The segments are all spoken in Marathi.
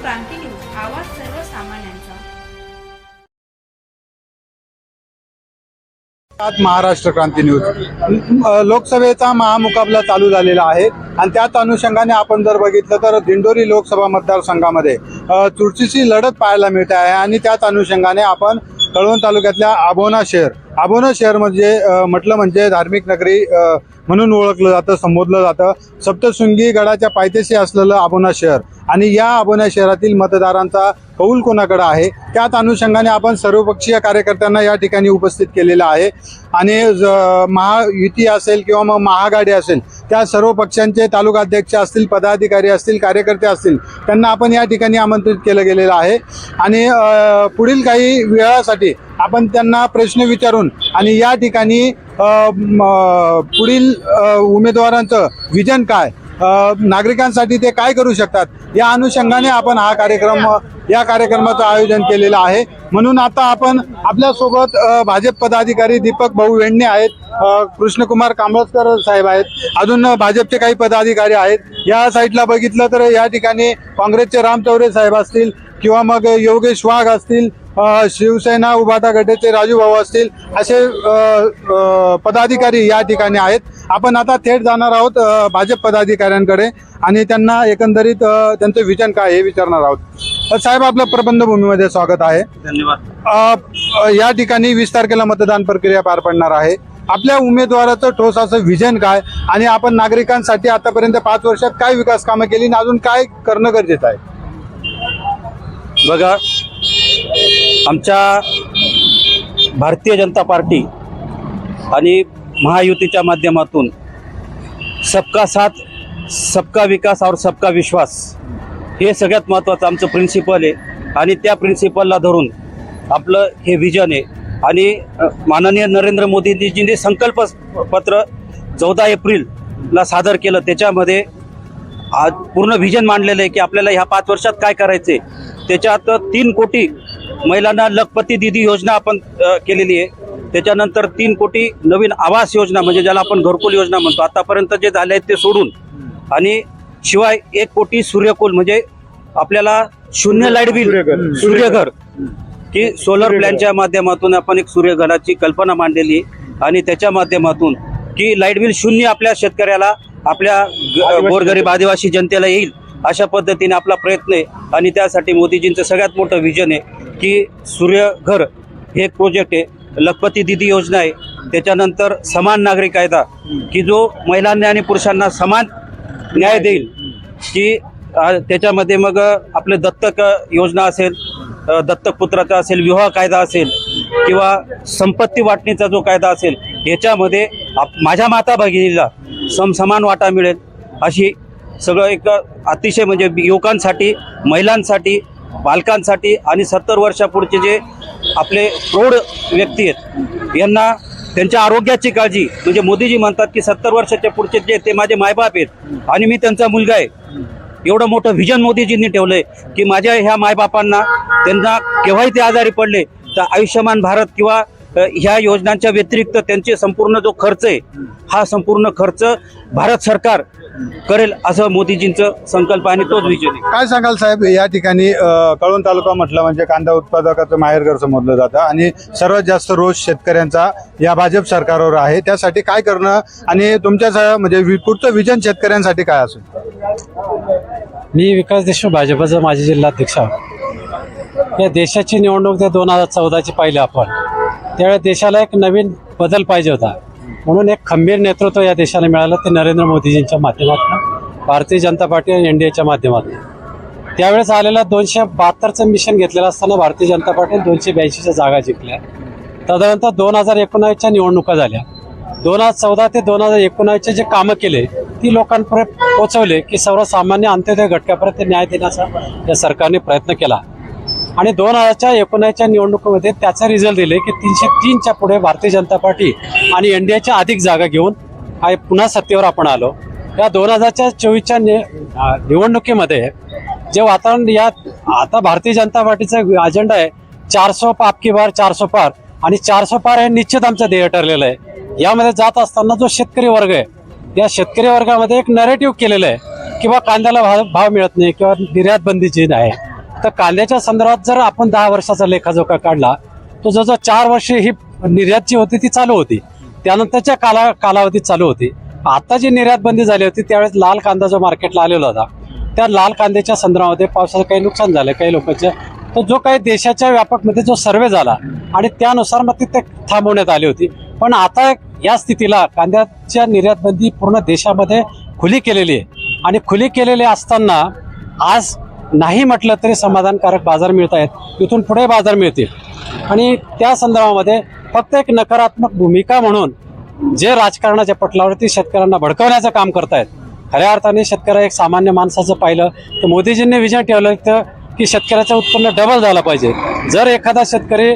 क्रांती न्यूज, आवाज सर्वसामान्यांचा। महाराष्ट्र क्रांती न्यूज। लोकसभेचा महामुकाबला चालू झालेला आहे आणि त्याच अनुषंगाने आपण जर बघितलं तर दिंडोरी लोकसभा मतदारसंघामध्ये चुरशीची लढत पाहायला मिळते आहे आणि त्याच अनुषंगाने आपण कळवण तालुक्यातल्या आबोना शहर म्हणजे म्हटलं म्हणजे धार्मिक नगरी म्हणून ओळखलं जातं, संबोधलं जातं। सप्तशृंगी गडाच्या पायथ्याशी असलेलं आबोना शहर आणि या आबोना शहरातील मतदारांचा कौल कोणाकडे आहे त्याच अनुषंगाने आपण सर्वपक्षीय कार्यकर्त्यांना या ठिकाणी उपस्थित केलेलं आहे आणि महायुती असेल किंवा मग महाआघाडी असेल त्या सर्व पक्षांचे तालुका अध्यक्ष असतील, पदाधिकारी असतील, कार्यकर्ते असतील, त्यांना आपण या ठिकाणी आमंत्रित केलं गेलेलं आहे आणि पुढील काही वेळासाठी आपण त्यांना प्रश्न विचारून आणि या ठिकाणी पुढील उमेदवारांचं विजन काय, नागरिकांसाठी ते काय करू शकतात या अनुषंगाने आपण या कार्यक्रमाचं आयोजन केलेलं आहे। म्हणून आता आपण आपल्यासोबत भाजप पदाधिकारी दीपक भाऊ वेण्णे आहेत, कृष्णकुमार कांबळकर साहेब आहेत, अजून भाजपचे काही पदाधिकारी आहेत। या साईडला बघितलं तर या ठिकाणी काँग्रेसचे राम चौरे साहेब असतील किंवा मग योगेश वाघ असतील, शिवसेना उभाटा गटाचे राजू भाऊ असतील, असे पदाधिकारी या ठिकाणी आहेत। आपण आता थेट जाणार आहोत भाजप पदाधिकाऱ्यांकडे आणि त्यांना एकंदरीत त्यांचं विजन काय हे विचारणार आहोत। साहेब, आपलं प्रबंधभूमीमध्ये स्वागत आहे। धन्यवाद। या ठिकाणी 20 तारखेला मतदान प्रक्रिया पार पडणार आहे। आपल्या उमेदवाराचं ठोस असं विजन काय आणि आपण नागरिकांसाठी आतापर्यंत 5 वर्षात काय विकास कामं केली आणि अजून काय करणं गरजेचं आहे? बघा, आमच्या भारतीय जनता पार्टी आणि महायुतीच्या माध्यमातून सबका साथ सबका विकास और सबका विश्वास हे सगळ्यात महत्त्वाचं आमचं प्रिन्सिपल आहे आणि त्या प्रिन्सिपलला धरून आपलं हे विजन आहे। आणि माननीय नरेंद्र मोदीजींनी संकल्पपत्र 14 एप्रिलला सादर केलं, त्याच्यामध्ये आज पूर्ण विजन मांडलेलं आहे की आपल्याला ह्या 5 वर्षात काय करायचे। त्याच्यात 3 कोटी महिलांना लखपती दीदी योजना आपण केलेली आहे, त्याच्यानंतर 3 कोटी नवीन आवास योजना म्हणजे ज्याला आपण घरकुल योजना म्हणतो आतापर्यंत जे झाले आहेत ते सोडून, आणि शिवाय 1 कोटी सूर्यकुल म्हणजे आपल्याला 0 लाईट बिल सूर्यघर की सोलर प्लॅनच्या माध्यमातून आपण एक सूर्यघराची कल्पना मांडलेली आहे आणि त्याच्या माध्यमातून की लाईट बिल 0 आपल्या शेतकऱ्याला, आपल्या गोरगरीब आदिवासी जनतेला येईल अशा पद्धतीने आपला प्रयत्न आहे। आणि त्यासाठी मोदीजींचं सगळ्यात मोठं विजन आहे की सूर्यघर हे एक प्रोजेक्ट आहे, लखपती दीदी योजना आहे, त्याच्यानंतर समान नागरिक कायदा की जो महिलांना आणि पुरुषांना समान न्याय देईल, की त्याच्यामध्ये मग आपले दत्तक योजना असेल, दत्तक पुत्राचा असेल, विवाह कायदा असेल किंवा संपत्ती वाटणीचा जो कायदा असेल, याच्यामध्ये माझ्या माता भगिनीला समान वाटा मिळेल अशी सगळं एक अतिशय म्हणजे युवकांसाठी, महिलांसाठी, बालकांसाठी आणि 70 वर्षापुढचे जे आपले प्रौढ व्यक्ती आहेत यांना त्यांच्या आरोग्याची काळजी, म्हणजे मोदीजी म्हणतात की 70 वर्षाच्या पुढचे जे ते माझे मायबाप आहेत आणि मी त्यांचा मुलगा आहे, एवढं मोठं विजन मोदीजींनी ठेवलंय की माझ्या ह्या मायबापांना त्यांना केव्हाही ते आजारी पडले तर आयुष्यमान भारत किंवा ह्या योजनांच्या व्यतिरिक्त त्यांचे संपूर्ण जो खर्च आहे हा संपूर्ण खर्च भारत सरकार करेल असं मोदीजींचं संकल्प आणि तोच विजन आहे। काय सांगाल साहेब, या ठिकाणी कळवण तालुका म्हटलं म्हणजे कांदा उत्पादकाचं माहेरघर समजलं जातं आणि सर्वात जास्त रोष शेतकऱ्यांचा या भाजप सरकारवर आहे, त्यासाठी काय करणं आणि तुमच्या म्हणजे पुढचं विजन शेतकऱ्यांसाठी काय असेल? मी विकास देशमुख, भाजपचा माजी जिल्हाध्यक्ष आहे। या देशाची निवडणूक त्या 2014ची पाहिली आपण, त्यावेळेस देशाला एक नवीन बदल पाहिजे होता, म्हणून एक खंबीर नेतृत्व या देशाला मिळालं ते नरेंद्र मोदीजींच्या माध्यमातून, भारतीय जनता पार्टी आणि NDAच्या माध्यमातून। त्यावेळेस आलेला 272चं मिशन घेतलेलं असताना भारतीय जनता पार्टीने 282च्या जागा जिंकल्या। तदनंतर 2019च्या निवडणुका झाल्या, 2014 ते 2019चे जे कामं केले ती लोकांपर्यंत पोहोचवले की सर्वसामान्य अंत्योदय घटकापर्यंत न्याय देण्याचा या सरकारने प्रयत्न केला आणि 2019च्या निवडणुकीमध्ये त्याचा रिझल्ट दिले की 303च्या पुढे भारतीय जनता पार्टी आणि NDAच्या अधिक जागा घेऊन पुन्हा सत्तेवर आपण आलो। या 2024च्या निवडणुकीमध्ये जे वातावरण, या आता भारतीय जनता पार्टीचा अजेंडा आहे 400 आपकी बार 400 पार, आणि 400 पार हे निश्चित आमचं ध्येय ठरलेलं आहे। यामध्ये जात असताना जो शेतकरी वर्ग आहे या शेतकरी वर्गामध्ये एक नरेटिव्ह केलेलं आहे किंवा कांद्याला भाव मिळत नाही किंवा निर्यात बंदीची आहे, तर कांद्याच्या संदर्भात जर आपण 10 वर्षाचा लेखाजोखा काढला तो जवळजवळ 4 वर्षे ही निर्यात जी होती ती चालू होती, त्यानंतरच्या कालावधीत चालू होती. आता जी निर्यात बंदी झाली होती त्यावेळेस लाल कांदा जो मार्केटला आलेला होता, त्या लाल कांद्याच्या संदर्भामध्ये पावसाचं काही नुकसान झालं काही लोकांचं, तर जो काही देशाच्या व्यापकमध्ये जो सर्वे झाला आणि त्यानुसार मग ती थांबवण्यात आली होती. पण आता या स्थितीला कांद्याच्या निर्यात बंदी पूर्ण देशामध्ये खुली केलेली आहे आणि खुली केलेली असताना आज नाही म्हटलं तरी समाधानकारक बाजार मिळत आहेत, इथून पुढे बाजार मिळतील. आणि त्या संदर्भामध्ये फक्त एक नकारात्मक भूमिका म्हणून जे राजकारणाच्या पटलावरती शेतकऱ्यांना भडकवण्याचं काम करतायत, खऱ्या अर्थाने शेतकरी एक सामान्य माणसाचं पाहिलं तर मोदीजींनी विजन ठेवलं तर की शेतकऱ्याचं उत्पन्न डबल झालं पाहिजे. जर एखादा शेतकरी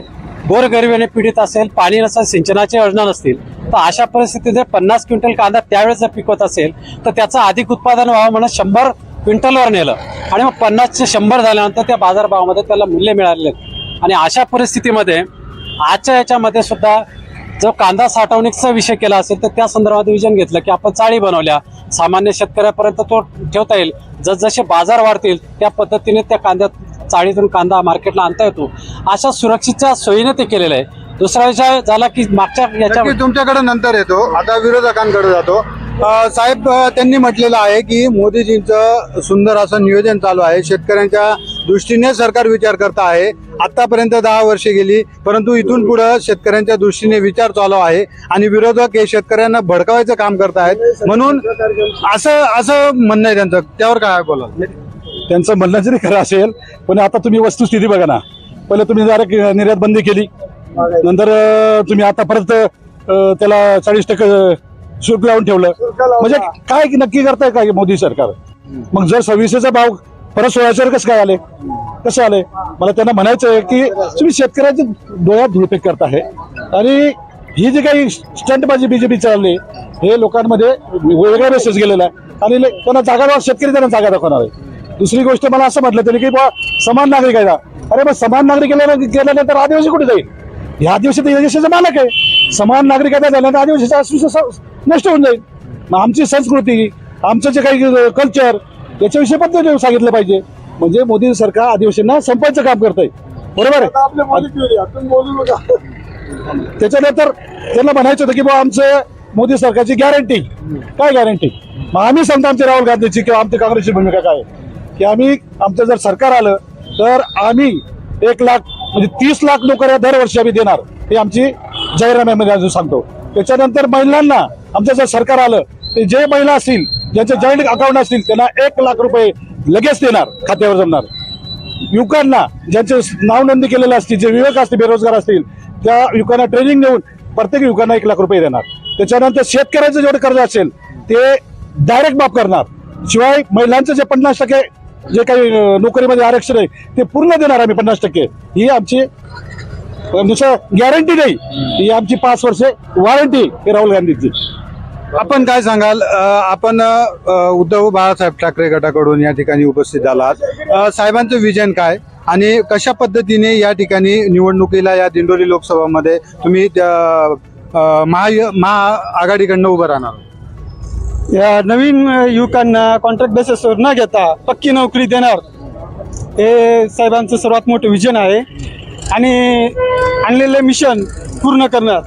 गोरगरिबीने पीडित असेल, पाणी नसेल, सिंचनाच्या योजना नसतील, तर अशा परिस्थितीत 50 क्विंटल कांदा त्यावेळेस जर पिकवत असेल तर त्याचं अधिक उत्पादन व्हावं म्हणून 100 क्विंटलवर नेलं आणि मग 50चे 100 झाल्यानंतर त्या बाजारभावामध्ये त्याला मूल्य मिळालेलं. आणि अशा परिस्थितीमध्ये आजच्या याच्यामध्ये सुद्धा जो कांदा साठवणुकीचा विषय केला असेल तर त्या संदर्भात विजन घेतलं की आपण चाळी बनवल्या, सामान्य शेतकऱ्यापर्यंत तो ठेवता येईल. जसजसे बाजार वाढतील त्या पद्धतीने त्या कांद्यात चाळीतून कांदा मार्केटला आणता येतो, अशा सुरक्षेच्या सोयीने ते केलेलं आहे. दुसरा विषय झाला की मागच्या याच्या तुमच्याकडे नंतर येतो, आता विरोधकांकडे जातो. साहेब, त्यांनी म्हटलेलं आहे की मोदीजींचं सुंदर असं नियोजन चालू आहे, शेतकऱ्यांच्या दृष्टीने सरकार विचार करत आहे. आतापर्यंत 10 वर्षे गेली, परंतु इथून पुढे शेतकऱ्यांच्या दृष्टीने विचार चालू आहे आणि विरोधक हे शेतकऱ्यांना भडकवायचं काम करत आहेत, म्हणून असं म्हणणं आहे त्यांचं. त्यावर काय बोला? त्यांचं म्हणणं जरी खरं असेल पण आता तुम्ही वस्तुस्थिती बघा ना. पहिले तुम्ही जरा निर्यात बंदी केली, नंतर तुम्ही आता परत त्याला 40% शुल्क लावून ठेवलं, म्हणजे काय नक्की करताय काय मोदी सरकार? मग जर 26चा भाव परत 16वर कसं आले? मला त्यांना म्हणायचं आहे की तुम्ही शेतकऱ्याच्या डोळ्यात धुळपेक करताय आणि ही जी काही स्टंटबाजी बीजेपी चालली हे लोकांमध्ये वेगळा मेसेज गेलेला आहे आणि त्यांना जागा शेतकरी त्यांना जागा दाखवणार आहे. दुसरी गोष्ट मला असं म्हटलं त्यांनी की बा समान नागरिक आहे. अरे मग समान नागरिक गेल्यानंतर आदिवासी कुठे जाईल? हे आदिवासी तर देशाचा मालक आहे. समान नागरिकता झाल्यानंतर आदिवासीचा अस्तित्व नष्ट होऊन जाईल. मग आमची संस्कृती, आमचं जे काही कल्चर याच्याविषयी पण ते सांगितलं पाहिजे. म्हणजे मोदी सरकार आदिवासींना संपायचं काम करतंय, बरोबर आहे. त्याच्यानंतर त्यांना म्हणायचं होतं की बा आमचं मोदी सरकारची गॅरंटी काय गॅरंटी? मग आम्ही सांगतो आमची राहुल गांधीची किंवा आमची काँग्रेसची भूमिका काय की आम्ही आमचं जर सरकार आलं तर आम्ही 1 लाख म्हणजे 30 लाख नोकऱ्या दरवर्षी आम्ही देणार, हे आमची जाहीरनाम्यामध्ये अजून सांगतो. त्याच्यानंतर महिलांना आमचं जर सरकार आलं तर जे महिला असतील ज्यांचे जॉईंट अकाउंट असतील त्यांना 1 लाख रुपये लगेच देणार, खात्यावर जमणार. युवकांना ज्यांचे नाव नोंदणी केलेलं असतील, जे युवक असतील बेरोजगार असतील त्या युवकांना ट्रेनिंग देऊन प्रत्येक युवकांना 1 लाख रुपये देणार. त्याच्यानंतर शेतकऱ्याचं जेवढं कर्ज असेल ते डायरेक्ट माफ करणार. शिवाय महिलांचं जे 50% जे काही नोकरीमध्ये आरक्षण आहे ते पूर्ण देणार आम्ही 50%. ही आमची गॅरंटी नाही, ही आमची 5 वर्षे वॉरंटी आहे राहुल गांधीची. आपण काय सांगाल? आपण उद्धव बाळासाहेब ठाकरे गटाकडून या ठिकाणी उपस्थित झालात. साहेबांचं विजन काय आणि कशा पद्धतीने या ठिकाणी निवडणुकीला या दिंडोरी लोकसभामध्ये तुम्ही महाआघाडीकडनं उभं राहणार? या नवीन युवकांना कॉन्ट्रॅक्ट बेसिसवर न घेता पक्की नोकरी देणार हे साहेबांचं सर्वात मोठं विजन आहे आणि आणलेले मिशन पूर्ण करणार.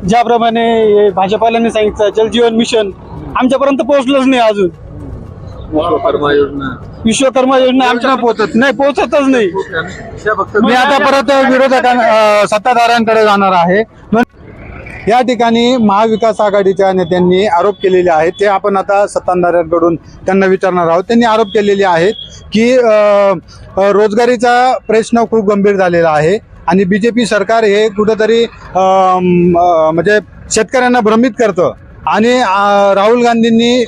ज्याप्रमाणे भाजपालांनी सांगितलं जलजीवन मिशन आमच्यापर्यंत पोहोचलंच नाही अजून. विश्वकर्मा योजना आमच्या पोहोचतच नाही. मी आता परत सत्ताधाऱ्यांकडे जाणार आहे. या ठिकाणी महाविकास आघाडीच्या नेत्यांनी आरोप केलेले आहेत, ते आपण आता सत्ताधाऱ्यांकडून त्यांना विचारणार आहोत. त्यांनी आरोप केलेले आहेत की रोजगारीचा प्रश्न खूप गंभीर झालेला आहे आणि बीजेपी सरकार हे कुठंतरी म्हणजे शेतकऱ्यांना भ्रमित करतं आणि राहुल गांधींनी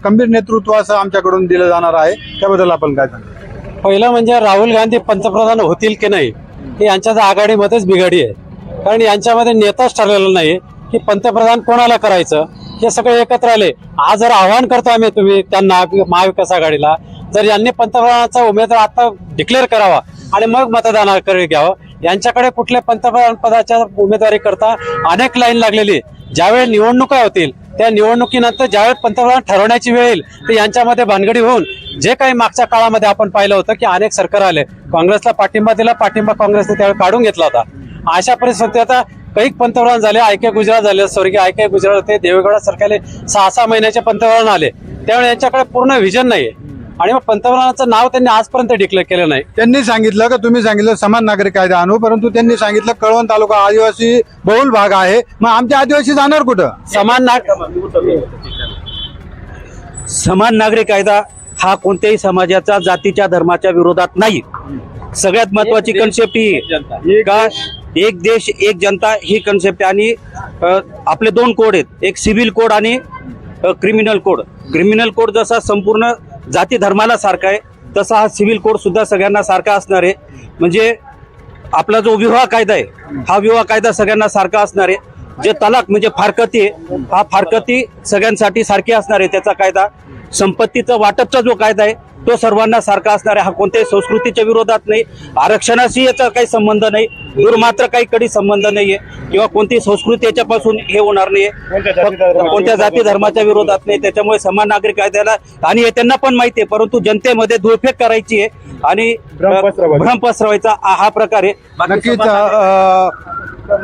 खंबीर नेतृत्व असं आमच्याकडून दिलं जाणार आहे. त्याबद्दल आपण काय सांगतो? पहिलं म्हणजे राहुल गांधी पंतप्रधान होतील की नाही हे यांच्या आघाडीमध्येच बिघाडी आहे. कारण यांच्यामध्ये नेताच ठरलेला नाही की पंतप्रधान कोणाला करायचं. हे सगळे एकत्र आले. आज जर आव्हान करतो आम्ही तुम्ही त्यांना महाविकास आघाडीला, जर यांनी पंतप्रधानाचा उमेदवार आता डिक्लेअर करावा आणि मग मतदानाकडे घ्यावं. यांच्याकडे कुठल्या पंतप्रधान पदाच्या उमेदवारी करता अनेक लाईन लागलेली. ज्यावेळी निवडणुका होतील त्या निवडणुकीनंतर ज्यावेळेस पंतप्रधान ठरवण्याची वेळ येईल तर यांच्यामध्ये भानगडी होऊन जे काही मागच्या काळामध्ये आपण पाहिलं होतं की अनेक सरकार आले, काँग्रेसला पाठिंबा दिला, पाठिंबा काँग्रेसने त्यावेळी काढून घेतला होता. अशा परिस्थितीत आता काही पंतप्रधान झाले, आय.के. गुजराल झाले, स्वर्गीय आय.के. गुजराल होते, देवेगौडा सरकारले 6-6 महिन्याचे पंतप्रधान आले. त्यामुळे यांच्याकडे पूर्ण व्हिजन नाहीये आणि मग पंतप्रधानाचं नाव त्यांनी आजपर्यंत डिक्लेअर केलं नाही. त्यांनी सांगितलं का तुम्ही सांगितलं समान नागरिक कायदा आणू, परंतु त्यांनी सांगितलं कळवण तालुका आदिवासी बहुल भाग आहे, मग आमचे आदिवासी जाणार कुठं? समान नागरिक कायदा हा कोणत्याही समाजाचा जातीच्या धर्माच्या विरोधात नाही. सगळ्यात महत्वाची कन्सेप्ट ही का एक देश एक जनता ही कन्सेप्ट. आणि आपले 2 कोड आहेत, एक सिव्हिल कोड आणि क्रिमिनल कोड. क्रिमिनल कोड जसा संपूर्ण जाती धर्माला सारखा आहे तसा हा सिव्हिल कोड सुद्धा सगळ्यांना सारखा असणार आहे. म्हणजे आपला जो विवाह कायदा आहे हा विवाह कायदा सगळ्यांना सारखा असणार आहे. जे तलाक म्हणजे फारकती आहे हा फारकती सगळ्यांसाठी सारखी असणार आहे त्याचा कायदा. संपत्तीचा वाटपचा जो कायदा आहे तो सर्वांना सारखा असणार आहे. हा कोणत्याही संस्कृतीच्या विरोधात नाही, आरक्षणाशी याचा काही संबंध नाही, दूरमात्र काही कधी संबंध नाहीये किंवा कोणती संस्कृती याच्यापासून हे होणार नाहीये, कोणत्या जाती धर्माच्या विरोधात नाही. त्याच्यामुळे समान नागरिक कायद्याला आणि हे त्यांना पण माहिती आहे, परंतु जनतेमध्ये धुळफेक करायची आहे आणि भ्रम पसरवायचा हा प्रकार आहे. नक्कीच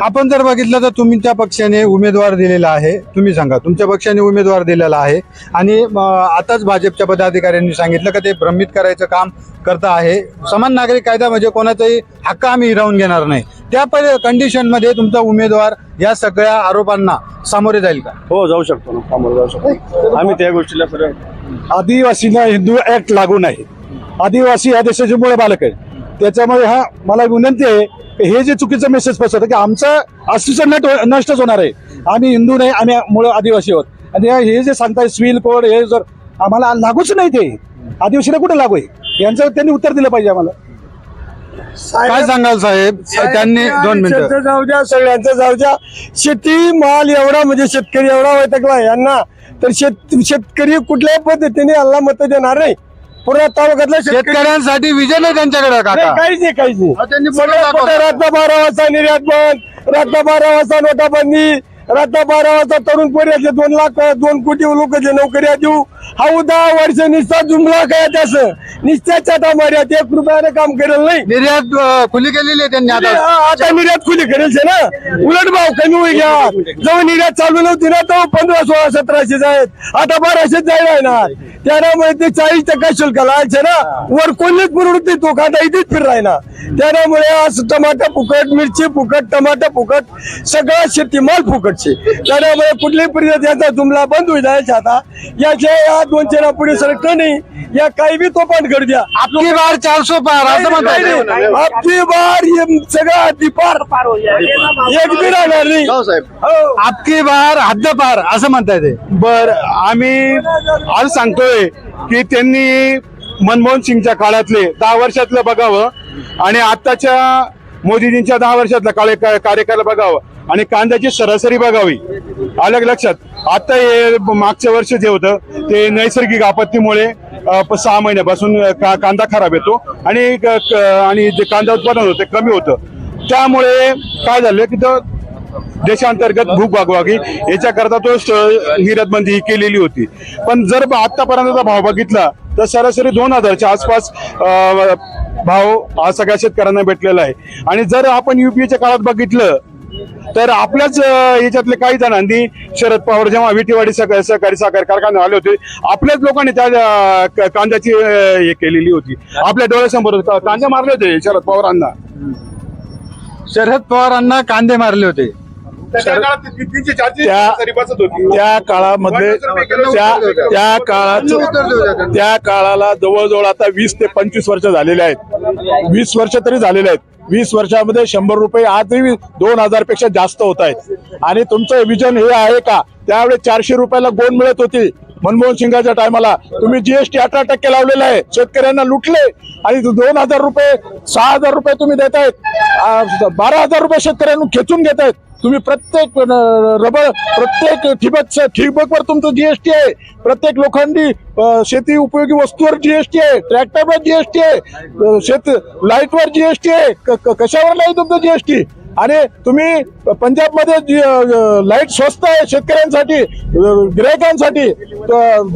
आपण जर बघितलं तर तुमच्या पक्षाने उमेदवार दिलेला आहे, तुम्ही सांगा तुमच्या पक्षाने उमेदवार दिलेला आहे आणि आताच भाजपच्या पदाधिकाऱ्यांनी सांगितलं का ते भ्रमित करायचं काम करत आहे. समान नागरिक कायदा म्हणजे कोणाचाही हक्क आम्ही हिरावून घेणार नाही, त्या कंडिशन मध्ये तुमचा उमेदवार या सगळ्या आरोपांना सामोरे जाईल का? हो, जाऊ शकतो ना, सामोरे जाऊ शकतो आम्ही त्या गोष्टीला. आदिवासींना हिंदू ऍक्ट लागू नाही. आदिवासी या देशाचे मूळ बालक आहे. त्याच्यामुळे हा मला विनंती आहे हे जे चुकीचं मेसेज पसरतं की आमचं अस्तित्व नष्टच होणार आहे, आम्ही हिंदू नाही, आम्ही मूळ आदिवासी आहोत. आणि हे जे सांगताय सिव्हिल कोड हे जर आम्हाला लागूच नाही, ते आदिवासीला कुठे लागू आहे यांचं त्यांनी उत्तर दिलं पाहिजे आम्हाला. काय सांगाल साहेब? त्यांनी 2 मिनिटं जाऊ द्या, सगळ्यांचं जाऊ द्या. शेती माल एवढा म्हणजे शेतकरी एवढा वैतागला यांना, तर शेतकरी कुठल्याही पद्धतीने यांना मत देणार नाही. पूर्ण तालुक्यातल्या शेतकऱ्यांसाठी विजन आहे त्यांच्याकडे काका? काहीच नाही, काहीच नाही. त्यांनी रात्र 12 वाजता निर्यात बंद, रात्र 12 वाजता नोटाबंदी, रात्र 12 वाजता तरुण पोऱ्याचे 2 कोटी लोकांच्या नोकऱ्या देऊ. हा 10 वर्ष निस्ता जुमला काय त्याचं निस्त्या चाटा मार्यात 1 रुपयाने काम करेल नाही. निर्यात खुली केलेली आहे त्यांनी आता निर्यात खुली करेल ना, उलट भाव कमी होईल घ्या. जेव्हा निर्यात चालू नव्हती ना तेव्हा 1500, 1600, 1700 आहेत, आता 1200 जायला ना. त्यामुळे ते 40% शुल्क लावायचे ना, वर कोणीच पुरवत तो कांदा इथेच फिराय ना. त्यामुळे आज टमाटर फुकट, मिरची फुकट, टमाटर फुकट, सगळा शेतीमाल फुकटचे. त्यामुळे कुठल्याही परिस्थितीत याचा जुमला बंद होईल जायचा. आता याच्या या 2 पुढे सरकत नाही, या काही बी तो पण कर द्या. आपली बार 400 पार असं म्हणतात. आपली बार सगळं हद्दी पार, एक बी राहणार नाही. आपकी बार हद्दपार असं म्हणताय ते. बर, आम्ही आज सांगतोय की त्यांनी मनमोहन सिंगच्या काळातले 10 वर्षातलं बघावं आणि आताच्या मोदीजींच्या 10 वर्षातला कार्यकाळ बघावं आणि कांद्याची सरासरी बघावी. अलग लक्षात. आता हे मागच्या वर्ष जे होतं ते नैसर्गिक आपत्तीमुळे 6 महिन्यापासून कांदा खराब येतो आणि जे कांदा उत्पादन होतं ते कमी होतं. त्यामुळे काय झालं की देशांतर्गत भूक भागवावी याच्याकरता तो निर्यात बंदी ही केलेली होती. पण जर आतापर्यंतचा भाव बघितला तर सरासरी 2000च्या आसपास भाव हा सगळ्या शेतकऱ्यांना भेटलेला आहे. आणि जर आपण युपीएच्या काळात बघितलं तर आपल्याच याच्यातले काही जणांनी शरद पवार जेव्हा विटीवाडी सहकारी साखर कारखाने आले होते, आपल्याच लोकांनी त्या कांद्याची हे केलेली होती. आपल्या डोळ्यासमोर कांदे मारले होते शरद पवारांना. शरद पवारांना कांदे मारले होते. त्या काळामध्ये त्या काळाला जवळजवळ आता 20 ते 25 वर्ष झालेले आहेत. 20 वर्ष तरी झालेले आहेत. 20 वर्षामध्ये 100 रुपये आजही 2000 पेक्षा जास्त होत आहेत. आणि तुमचं विजन हे आहे का? त्यावेळेस 400 रुपयाला गोण मिळत होती मनमोहन सिंगाच्या टायमाला. तुम्ही जीएसटी 18% लावलेला आहे, शेतकऱ्यांना लुटले आणि 2000 रुपये 6000 रुपये तुम्ही देतायत, 12000 रुपये शेतकऱ्यांना खेचून घेतायत तुम्ही. प्रत्येक ठिबकवर तुमचं जीएसटी आहे, प्रत्येक लोखंडी शेती उपयोगी वस्तूवर जीएसटी आहे, ट्रॅक्टरवर जीएसटी आहे, लाईटवर जीएसटी आहे. कशावर नाही तुमचं जीएसटी? आणि तुम्ही पंजाबमध्ये लाईट स्वस्त आहे शेतकऱ्यांसाठी, गिरायकांसाठी,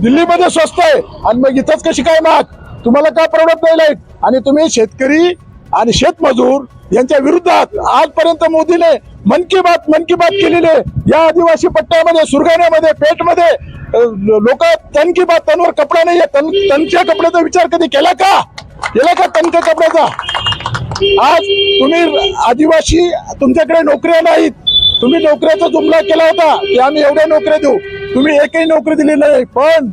दिल्लीमध्ये स्वस्त आहे आणि मग इथंच कशी काय महाग? तुम्हाला का परवडत नाही लाईट? आणि तुम्ही शेतकरी आणि शेतमजूर यांच्या विरोधात आजपर्यंत मोदीने मन की बात केलेली आहे. या आदिवासी पट्ट्यामध्ये, सुरगाण्यामध्ये, पेठमध्ये लोक तन की बात, तनवर कपडा नाही, तनच्या कपड्याचा विचार कधी केला का तनक्या कपड्याचा? आज तुम्ही आदिवासी, तुमच्याकडे नोकऱ्या नाहीत, तुम्ही नोकऱ्याचा जुमला केला होता की आम्ही एवढ्या नोकऱ्या देऊ, तुम्ही एकही नोकरी दिली नाही. पण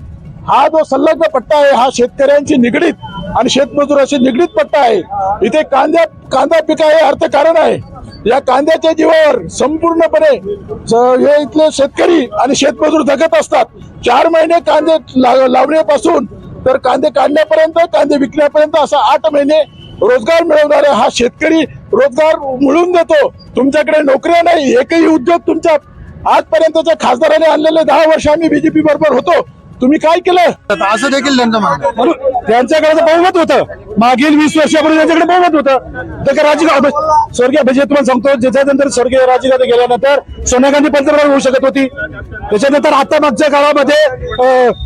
हा जो संलग्न पट्टा आहे हा शेतकऱ्यांची निगडीत आणि शेतमजुराशी निगडीत पट्टा आहे. इथे कांदा पिका हे अर्थकारण आहे. या कांद्याच्या जीवावर संपूर्णपणे हे इथले शेतकरी आणि शेतमजूर जगत असतात. 4 महिने कांदे लावण्यापासून तर कांदे काढण्यापर्यंत, कांदे विकण्यापर्यंत असा 8 महिने रोजगार मिळवणारा हा शेतकरी रोजगार मिळवून देतो. तुमच्याकडे नोकऱ्या नाही, एकही उद्योग तुमच्या आजपर्यंतच्या खासदाराने आणलेले 10 वर्ष आम्ही बीजेपी बरोबर होतो, तुम्ही काय केलं? असं देखील त्यांचं म्हणणं आहे. त्यांच्याकडे बहुमत होतं, मागील 20 वर्षापूर्वी त्यांच्याकडे बहुमत होतं. तर राजीव स्वर्गीय म्हणजे तुम्हाला सांगतो, ज्याच्यानंतर स्वर्गीय राजीव गांधी गेल्यानंतर सोनिया गांधी पंतप्रधान होऊ शकत होती. त्याच्यानंतर आता मागच्या काळामध्ये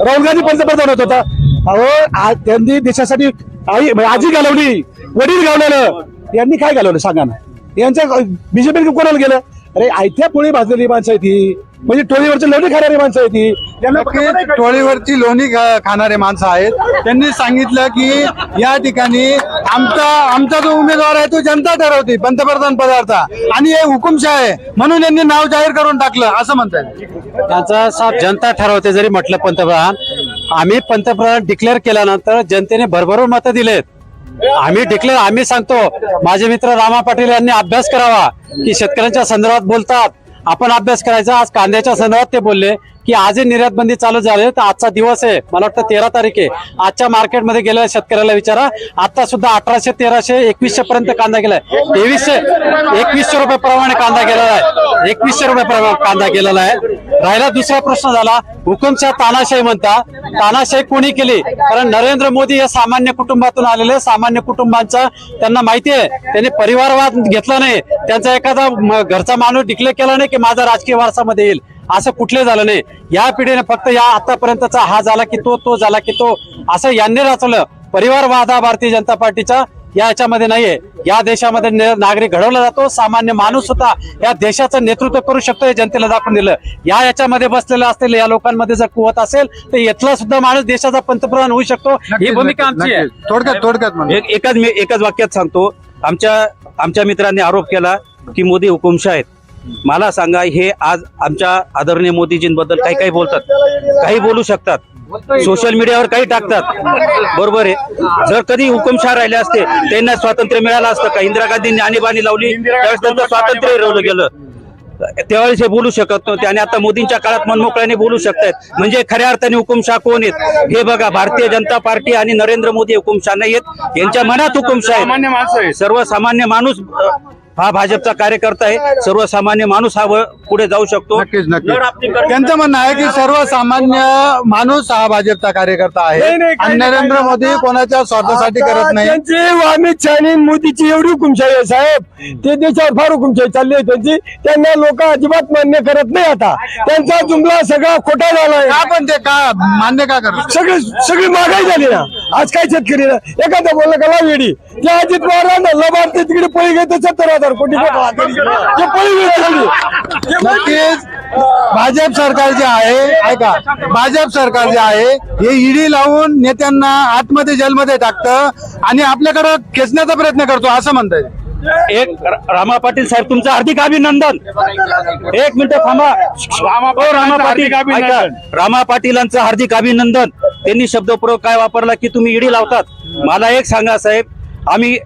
राहुल गांधी पंतप्रधान होत होता. अहो त्यांनी देशासाठी आजी घालवली, वडील घालवलं, यांनी काय घालवलं सांगा ना? यांच्या बीजेपी कोणाला गेलं? अरे आयत्या पोळी भाजलेली माणसं आहे ती, म्हणजे टोळीवरची लोणी खाणारी माणसं आहे ती. टोळीवरची लोणी खाणारे माणसं आहेत. त्यांनी सांगितलं की या ठिकाणी आमचा जो उमेदवार आहे तो जनता ठरवते पंतप्रधान पदार्थ, आणि हे हुकुमशाह आहे म्हणून यांनी नाव जाहीर करून टाकलं असं म्हणतात. त्यांचा साथ जनता ठरवते. जरी म्हटलं पंतप्रधान, आम्ही पंतप्रधान डिक्लेअर केल्यानंतर जनतेने भरभरून मतं दिलेत. आम्ही सांगतो, माझे मित्र रामा पाटील यांनी अभ्यास करावा की शेतकऱ्यांच्या संदर्भात बोलतात, आपण अभ्यास करायचा. आज कांद्याच्या संदर्भात ते बोलले की आजही निर्यात बंदी चालू झाली, तर आजचा दिवस आहे, मला वाटतं 13 तारीख आहे. आजच्या मार्केटमध्ये गेलेल्या शेतकऱ्याला विचारा, आता सुद्धा 1800, 1300, 2100 पर्यंत कांदा गेलाय. 2100 रुपये प्रमाणे कांदा गेलेला आहे. 2100 रुपये प्रमाणे कांदा गेलेला आहे. राहिला दुसरा प्रश्न झाला, हुकुमशाह तानाशाही म्हणता. तानाशाही कोणी केली? कारण नरेंद्र मोदी हे सामान्य कुटुंबातून आलेले, सामान्य कुटुंबांचा त्यांना माहिती आहे, त्यांनी परिवारवाद घेतला नाही. त्यांचा एखादा घरचा माणूस डिक्लेअर केला नाही की माझा राजकीय वारसामध्ये येईल, असं कुठले झालं नाही. या पिढीने फक्त या आतापर्यंतचा हा झाला की तो झाला की तो, असं यांनी रचलं. परिवारवाद हा भारतीय जनता पार्टीचा याच्यामध्ये नाहीये. या देशामध्ये नागरिक घडवला जातो, सामान्य माणूस सुद्धा या देशाचं नेतृत्व करू शकतो, हे जनतेला दाखवून दिलं. याच्यामध्ये बसलेलं असलेल्या या लोकांमध्ये जर कुवत असेल तर इथला सुद्धा माणूस देशाचा पंतप्रधान होऊ शकतो. ही भूमिका आमची आहे. थोडक्यात एकच वाक्यात सांगतो, आमच्या मित्रांनी आरोप केला की मोदी हुकुमशाह आहेत. मला सांगा, हे आज आमच्या आदरणीय मोदीजींबद्दल काही बोलतात, काही बोलू शकतात, सोशल मीडियावर काही टाकतात, बरोबर आहे. जर कधी हुकुमशाह राहिले असते, त्यांना स्वातंत्र्य मिळालं असतं का? इंदिरा गांधींनी आणीबाणी लावली त्यावेळेस त्यांचं स्वातंत्र्य हिरावलं गेलं, त्यावेळेस हे बोलू शकत नव्हते, आणि आता मोदींच्या काळात मनमोकळ्याने बोलू शकतायत. म्हणजे खऱ्या अर्थाने हुकुमशाह कोण आहेत हे बघा. भारतीय जनता पार्टी आणि नरेंद्र मोदी हुकुमशाह नाही आहेत, यांच्या मनात हुकुमशाह आहे. सर्वसामान्य माणूस हा भाजपचा कार्यकर्ता आहे, सर्वसामान्य माणूस हा पुढे जाऊ शकतो. नक्कीच. त्यांचं म्हणणं आहे की सर्वसामान्य माणूस हा भाजपचा कार्यकर्ता आहे आणि नरेंद्र मोदी कोणाच्या स्वार्थासाठी करत नाही. अमित शहा मोदीची एवढी हुकुमशाही आहे साहेब, ते देशावर फार हुकुमशाही चालली आहे त्यांची. त्यांना लोक अजिबात मान्य करत नाही. आता त्यांचा जुमला सगळा खोटा झालाय. पण ते का मान्य का करत? सगळी महागाई झाली ना. आज काय शेतकरी ना एखादा बोलला का लावेडी, त्या अजित पवार लबाड तिकडे पळी घेते 70,000 कोटी नक्कीच भाजप सरकार जे आहे, ऐका, भाजप सरकार जे आहे हे ईडी लावून नेत्यांना आतमध्ये जेलमध्ये टाकतं आणि आपल्याकडे खेचण्याचा प्रयत्न करतो असं म्हणताय. एक रामा पाटील साहेब, तुमचं हार्दिक अभिनंदन. एक मिनिट थांबा. रामा पाटील, रामा पाटीलांचं हार्दिक अभिनंदन. त्यांनी शब्दप्रयोग काय वापरला की तुम्ही ईडी लावतात. मला एक सांगा साहेब, आम्ही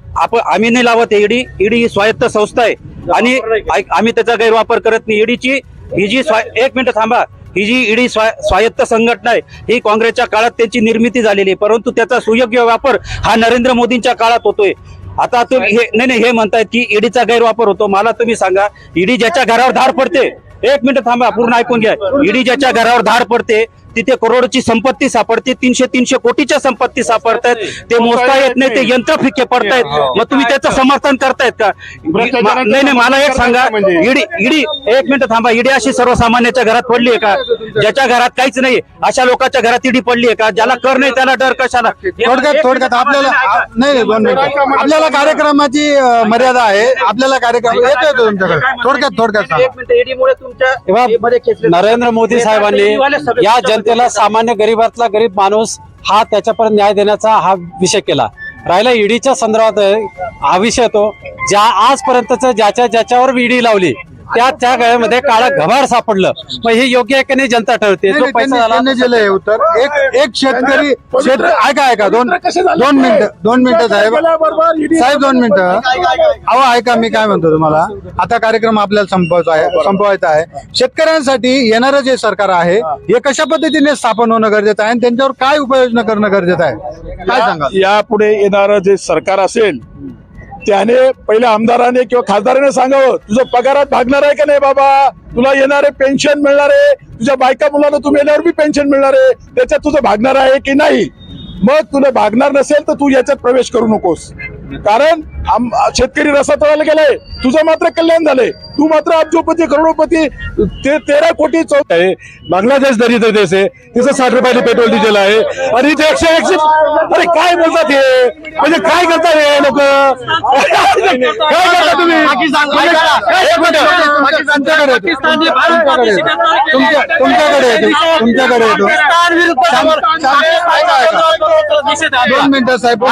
नाही लावत. ईडी ही स्वायत्त संस्था आहे आणि आम्ही त्याचा गैरवापर करत नाही. ईडीची ही जी एक मिनिट थांबा, ही जी ईडी स्वायत्त संघटना आहे ही काँग्रेसच्या काळात त्याची निर्मिती झालेली आहे, परंतु त्याचा सुयोग्य वापर हा नरेंद्र मोदींच्या काळात होतोय. आता तुम्ही हे म्हणतायत की ईडीचा गैरवापर होतो. मला तुम्ही सांगा, ईडी ज्याच्या घरावर धाड पडते, एक मिनिट थांबा, पूर्ण ऐकून घ्या. ईडी ज्याच्या घरावर धाड पडते तिथे करोडची संपत्ती सापडते, 300 कोटीच्या संपत्ती सापडतात, ते मोजता येत नाही, ते यंत्र फिके पडतायत. मग तुम्ही त्याचं समर्थन करतायत का? नाही, मला एक सांगा, ईडी एक मिनिट थांबा, ईडी अशी सर्वसामान्याच्या घरात पडली आहे का? ज्याच्या घरात काहीच नाही अशा लोकांच्या घरात ईडी पडली आहे का? ज्याला कर नाही त्याला डर कशाला? थोडक्यात आपल्याला नाही 2 मिनिटं. आपल्याला कार्यक्रमाची मर्यादा आहे. आपल्याला कार्यक्रम येतोय तुमच्याकडे. थोडक्यात सांगा. एक मिनिट, ईडीमुळे तुमच्या तेव्हा मध्ये खेचले नरेंद्र मोदी साहेबांनी या जनतेला, सामान्य गरीबातला गरीब माणूस हा त्याच्यापर्यंत न्याय देण्याचा हा विषय केला. राहिला ईडीच्या संदर्भात हा विषय तो ज्या आजपर्यंतच ज्याच्यावर ईडी लावली त्या गळ्यामध्ये काळा घबाड सापडलं. मग हे योग्य आहे की नाही जनता ठरवते. जो पैसा झाला त्यांनी दिलं हे उत्तर. एक शेतकरी ऐका 2 मिनिटं साहेब 2 मिनिटं. अहो ऐका, मी काय म्हणतो तुम्हाला, आता कार्यक्रम आपल्याला संपवायचा आहे. शेतकऱ्यांसाठी येणारं जे सरकार आहे हे कशा पद्धतीने स्थापन होणं गरजेचं आहे आणि त्यांच्यावर काय उपाययोजना करणं गरजेचं आहे, काय सांगा? यापुढे येणारं जे सरकार असेल त्याने पहिल्या आमदाराने किंवा खासदाराने सांगावं, तुझं पगारात भागणार आहे का नाही बाबा, तुला येणारे पेन्शन मिळणार आहे, तुझ्या बायका मुलांना तुम्ही येण्यावर बी पेन्शन मिळणार आहे, त्याच्यात तुझं भागणार आहे की नाही. मग तुला भागणार नसेल तर तू याच्यात प्रवेश करू नकोस, कारण शेतकरी रस्ता तळायला गेलाय, तुझं मात्र कल्याण झालंय, तू मात्र अब्जोपती करोडोपती, ते 13 कोटी आहे. बांगलादेश दरिद्र देश आहे, तिचं 60 रुपयाने पेट्रोल डिझेल आहे आणि इथे 100. अरे काय बोलतात हे, म्हणजे काय करतात हे लोक, काय करता तुम्ही? तुमच्याकडे येतो 2 मिनिटं साहेब.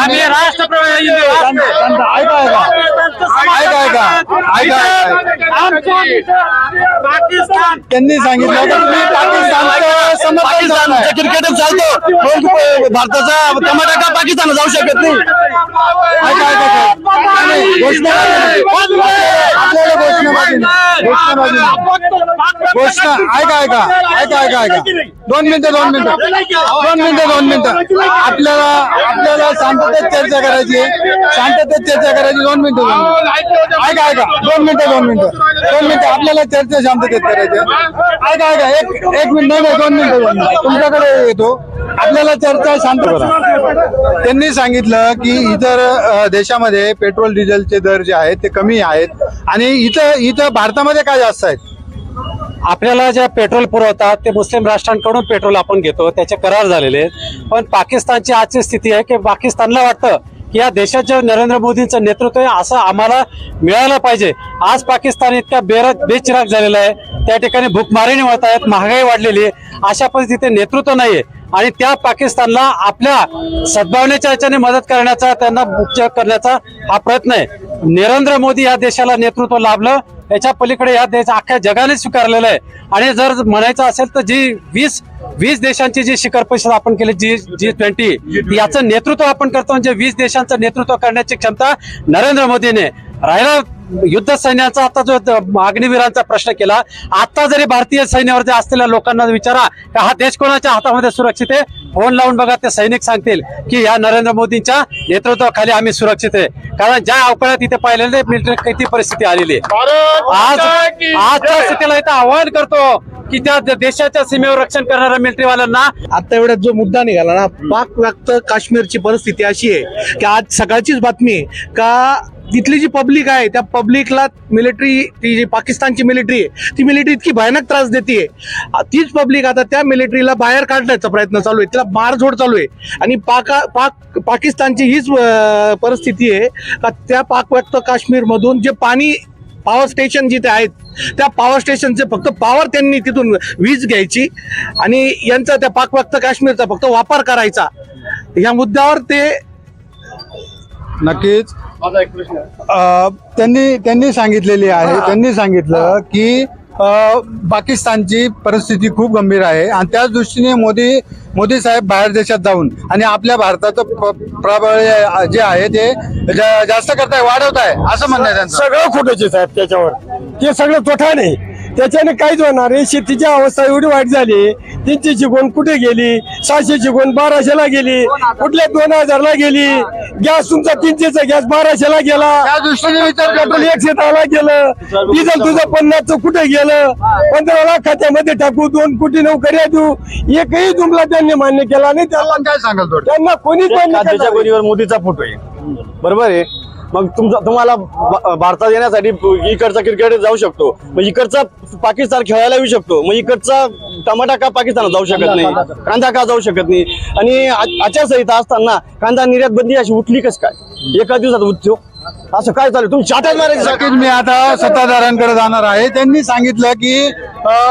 त्यांनी सांगितलं की तुम्ही पाकिस्तानचं समर्थन करताय. क्रिकेट चालतो, भारताचा टमाटा पाकिस्तानला जाऊ शकत नाही. घोषणा ऐका 2 मिनिटं आपल्याला शांततेत चर्चा करायची आहे. 2 मिनिटं ऐका 2 मिनिटं आपल्याला चर्चा शांततेत करायची आहे. ऐका 1 मिनिट नाही 2 मिनिटं तुमच्याकडे येतो. आपल्याला चर्चा शांत करा. त्यांनी सांगितलं की इतर देशामध्ये पेट्रोल डिझेलचे दर जे आहेत ते कमी आहेत आणि इथं भारतामध्ये काय जास्त आहेत. आपल्याला ज्या पेट्रोल पुरवतात ते मुस्लिम राष्ट्रांकडून पेट्रोल आपण घेतो, त्याचे करार झालेले आहेत. पण पाकिस्तानची आजची स्थिती आहे की पाकिस्तानला वाटतं की या देशात जे नरेंद्र मोदींचं नेतृत्व आहे असं आम्हाला मिळालं पाहिजे. आज पाकिस्तान इतका बेचिराग झालेला आहे, त्या ठिकाणी भूकमारीने होत आहेत, महागाई वाढलेली आहे, अशा परिस्थितीत नेतृत्व नाहीये आणि त्या पाकिस्तानला आपल्या सद्भावनेच्या याच्याने मदत करण्याचा, त्यांना उपचार करण्याचा हा प्रयत्न आहे. नरेंद्र मोदी या देशाला नेतृत्व लाभलं, याच्या पलीकडे या देश अख्ख्या जगाने स्वीकारलेलं आहे. आणि जर म्हणायचं असेल तर जी 20 देशांची जी शिखर परिषद आपण केली, G20, याचं नेतृत्व आपण करतो. म्हणजे 20 देशांचं नेतृत्व करण्याची क्षमता नरेंद्र मोदीने. राहिला युद्ध सैन्याचा, आता जो अग्निवीरांचा प्रश्न केला, आता जरी भारतीय सैन्यावरती असलेल्या लोकांना विचारा का हा देश कोणाच्या हातामध्ये सुरक्षित आहे, फोन लावून बघा, ते सैनिक सांगतील की या नरेंद्र मोदींच्या नेतृत्वाखाली आम्ही सुरक्षित आहे. कारण ज्या अवकाळ्यात इथे पाहिलेले मिलिटरी किती परिस्थिती आलेली आहे. आजच्या स्थितीला इथं आवाहन करतो की त्या देशाच्या सीमेवर रक्षण करणाऱ्या मिलिटरीवाल्यांना. आता एवढ्यात जो मुद्दा निघाला ना, पाक व्याप्त काश्मीरची परिस्थिती अशी आहे की आज सकाळचीच बातमी आहे का तिथली जी पब्लिक आहे त्या पब्लिकला मिलिटरी, ती जी पाकिस्तानची मिलिटरी आहे ती मिलिटरी इतकी भयानक त्रास देते. तीच पब्लिक आता त्या मिलिटरीला बाहेर काढण्याचा प्रयत्न चालू आहे, तिला मारझोड चालू आहे. आणि पाकिस्तानची हीच परिस्थिती आहे का त्या पाक व्याप्त काश्मीर मधून जे पाणी पॉवर स्टेशन जिथे आहेत त्या पॉवर स्टेशनचे फक्त पॉवर त्यांनी तिथून वीज घ्यायची आणि यांचा त्या पाक व्याप्त काश्मीरचा फक्त वापर करायचा. या मुद्द्यावर ते नक्कीच त्यांनी सांगितलेली आहे. त्यांनी सांगितलं की पाकिस्तानची परिस्थिती खूप गंभीर आहे आणि त्याच दृष्टीने मोदी साहेब बाहेर देशात जाऊन आणि आपल्या भारताचं प्राबल्य जे आहे ते जास्त करताय, वाढवत आहे असं म्हणणं आहे त्यांचं. सगळं खोटंच आहे साहेब त्याच्यावर, ते सगळं तोटा नाही. त्याच्याने काहीच होणार आहे. शेतीची अवस्था एवढी वाईट झाली, 300ची कोण कुठे गेली, 600ची कोण 1200ला गेली, कुठल्या 2000ला गेली. गॅस तुमचा 300चा गॅस 1200ला गेला, त्या दृष्टीने विचार पेट्रोल 110ला गेलं, डिझेल तुझं 50चं कुठे गेलं. 15 लाख खात्यामध्ये टाकू, 2 कोटी नोकऱ्या देऊ, एकही जुमला त्यांनी मान्य केला नाही. त्याला आपण काय सांगाल थोडं? त्यांना कोणीच मान्य केलं खात्याच्या नाही. गोणीवर मोदीचा फोटो आहे, बरोबर आहे. मग तुम्हाला भारतात येण्यासाठी इकडचा क्रिकेट जाऊ शकतो, मग इकडचा पाकिस्तान खेळायला येऊ शकतो, मग इकडचा टमाटा का पाकिस्तानात जाऊ शकत नाही, कांदा का जाऊ शकत नाही. आणि आचारसंहिता असताना कांदा निर्यात बंदी अशी उठली कस काय एका दिवसात उठतो? असं काय चालू? तुम्ही चाटाच मारायचं. नक्कीच मी आता सत्ताधाऱ्यांकडे जाणार आहे. त्यांनी सांगितलं की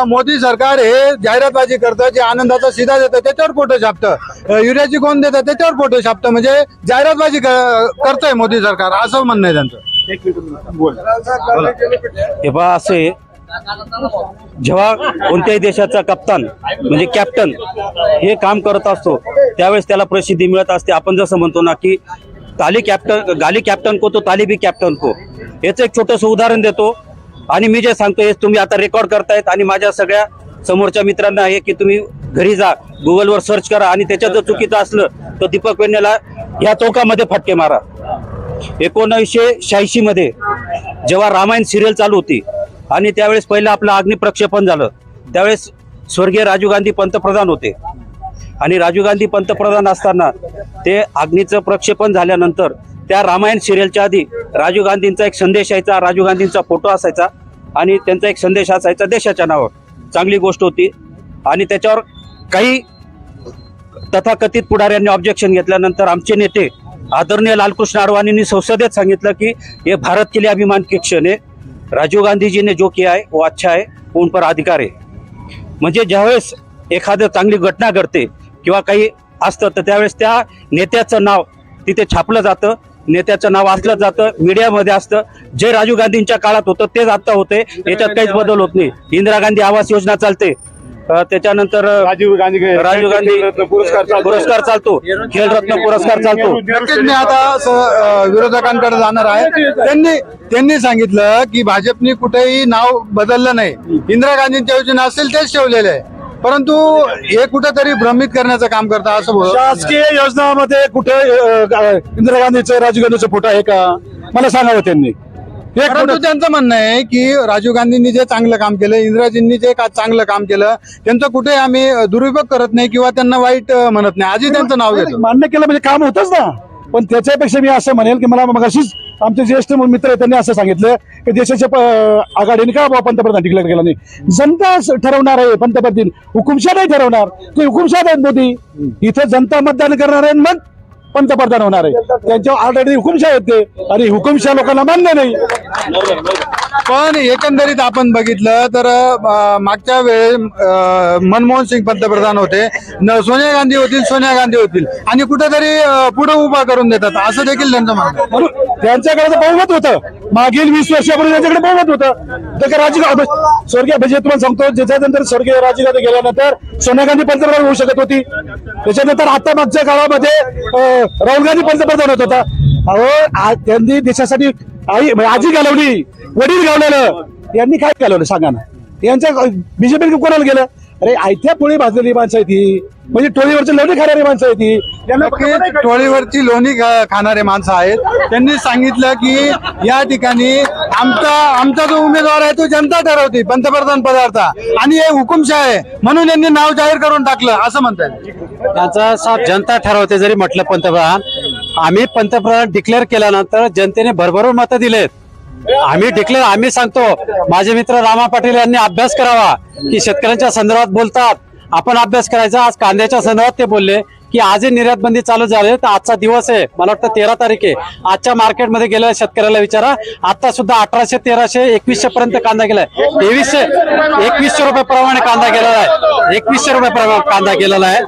मोदी सरकार हे जाहिरातबाजी करतं, जे आनंदाचा शिधा देतं त्याच्यावर फोटो छापतं, युरियाची कोण देतं त्याच्यावर फोटो छापतं, म्हणजे जाहिरातबाजी करतंय मोदी सरकार, असं म्हणणं आहे त्यांचं. हे पहा, असे जेव्हा कोणत्याही देशाचा कप्तान म्हणजे कॅप्टन हे काम करत असतो त्यावेळेस त्याला प्रसिद्धी मिळत असते. आपण जसं म्हणतो ना की गाली कॅप्टन को तो ताली भी कॅप्टन को, याचं एक छोटंसं उदाहरण देतो. आणि मी जे सांगतो हे तुम्ही आता रेकॉर्ड करतायत आणि माझ्या सगळ्या समोरच्या मित्रांना आहे की तुम्ही घरी जा, गुगलवर सर्च करा आणि त्याच्यात जर चुकीचं असलं तर दीपक वेण्णेला या चौकामध्ये फटके मारा. 1986 मध्ये जेव्हा रामायण सिरियल चालू होती आणि त्यावेळेस पहिलं आपलं अग्निप्रक्षेपण झालं, त्यावेळेस स्वर्गीय राजीव गांधी पंतप्रधान होते. आणि राजीव गांधी पंतप्रधान असताना ते अग्नीचं प्रक्षेपण झाल्यानंतर त्या रामायण सिरियलच्या आधी राजीव गांधींचा एक संदेश यायचा, राजीव गांधींचा फोटो असायचा आणि त्यांचा एक संदेश असायचा देशाच्या नावावर. चांगली गोष्ट होती. आणि त्याच्यावर काही तथाकथित पुढाऱ्यांनी ऑब्जेक्शन घेतल्यानंतर आमचे नेते आदरणीय लालकृष्ण अडवाणींनी संसदेत सांगितलं की ये भारत के लिए अभिमान के क्षण है, राजीव गांधी जी ने जो किया है वो अच्छा है, उन पर अधिकार है. म्हणजे ज्यावेळेस एखादं चांगली घटना घडते किंवा काही असतं तर त्यावेळेस त्या नेत्याचं नाव तिथे छापलं जातं, नेत्याचं नाव वाचलं जातं, मीडियामध्ये असतं. जे राजीव गांधींच्या काळात होतं तेच आता होते, याच्यात काहीच बदल होत नाही. इंदिरा गांधी आवास योजना चालते, त्याच्यानंतर राजीव गांधी पुरस्कार चालतो, खेलरत्न पुरस्कार चालतो. नक्कीच मी आता विरोधकांकडे जाणार आहे. त्यांनी सांगितलं की भाजपने कुठेही नाव बदललं नाही, इंदिरा गांधींच्या योजना असेल तेच ठेवलेले आहे, परंतु हे कुठेतरी भ्रमित करण्याचं काम करतात असं बोलतो. शासकीय योजनामध्ये कुठे इंदिरा गांधीचं राजीव गांधीचा फोटो आहे का? मला सांगावं त्यांनी. परंतु त्यांचं म्हणणं आहे की राजीव गांधींनी जे चांगलं काम केलं, इंदिराजींनी जे चांगलं काम केलं, त्यांचं कुठे आम्ही दुरुपयोग करत नाही किंवा त्यांना वाईट म्हणत नाही, आजही त्यांचं नाव घेतो. मान्य केलं म्हणजे काम होतच ना. पण त्याच्यापेक्षा मी असं म्हणेल की मला मगाशीच आमचे ज्येष्ठ मित्र आहेत त्यांनी असं सांगितलं की देशाच्या आघाडीने का पंतप्रधान डिक्लेअर केला नाही. जनता ठरवणार आहे पंतप्रधान, हुकुमशाह नाही ठरवणार. ते हुकुमशाह आहेत मोदी. इथं जनता मतदान करणार आहे मग पंतप्रधान होणार आहे. त्यांच्यावर ऑलरेडी हुकुमशाह आहेत ते, आणि हुकुमशाह लोकांना मान्य नाही. पण एकंदरीत आपण बघितलं तर मागच्या वेळेस मनमोहन सिंग पंतप्रधान होते, सोनिया गांधी होतील आणि कुठेतरी पुढे उभा करून देतात, असं देखील त्यांचं म्हणणं आहे. म्हणून त्यांच्याकडे बहुमत होतं. मागील 20 वर्षापूर्वी त्यांच्याकडे बहुमत होतं. तर राजीव स्वर्गीय म्हणजे तुम्हाला सांगतो, ज्याच्यानंतर स्वर्गीय राजीव गांधी गेल्यानंतर सोनिया गांधी पंतप्रधान होऊ शकत होती. त्याच्यानंतर आता मागच्या काळामध्ये राहुल गांधी पंतप्रधान होत होता. अहो त्यांनी देशासाठी आजी घालवली, वडील घालवलेलं, यांनी काय घालवलं सांगा ना. यांच्या बीजेपी कोणाला गेलं? अरे आयत्या पोळी भाजलेली माणसं आहे ती, म्हणजे टोळीवरची लोणी खाणारी माणसं आहे ती. टोळीवरची लोणी खाणारे माणसं आहेत. त्यांनी सांगितलं की या ठिकाणी आमचा जो उमेदवार आहे तो जनता ठरवते पंतप्रधान पदार्थ, आणि हे हुकुमशाह आहे म्हणून यांनी नाव जाहीर करून टाकलं असं म्हणतात. त्यांचा साथ जनता ठरवते. जरी म्हटलं पंतप्रधान, आम्ही पंतप्रधान डिक्लेअर केल्यानंतर जनतेने भरभरून मतं दिलेत. आम्ही सांगतो, माझे मित्र रामा पाटील यांनी अभ्यास करावा की शेतकऱ्यांच्या संदर्भात बोलतात, आपण अभ्यास करायचा. आज कांद्याच्या संदर्भात ते बोलले की आजही निर्यात बंदी चालू झाली, तर आजचा दिवस आहे, मला वाटतं 13 तारीख आहे. आजच्या मार्केटमध्ये गेलेल्या शेतकऱ्याला विचारा, आता सुद्धा 1800, 1300, 2100 पर्यंत कांदा गेलाय. 2100 रुपये प्रमाणे कांदा गेलेला आहे. 2100 रुपये प्रमाणे कांदा गेलेला आहे.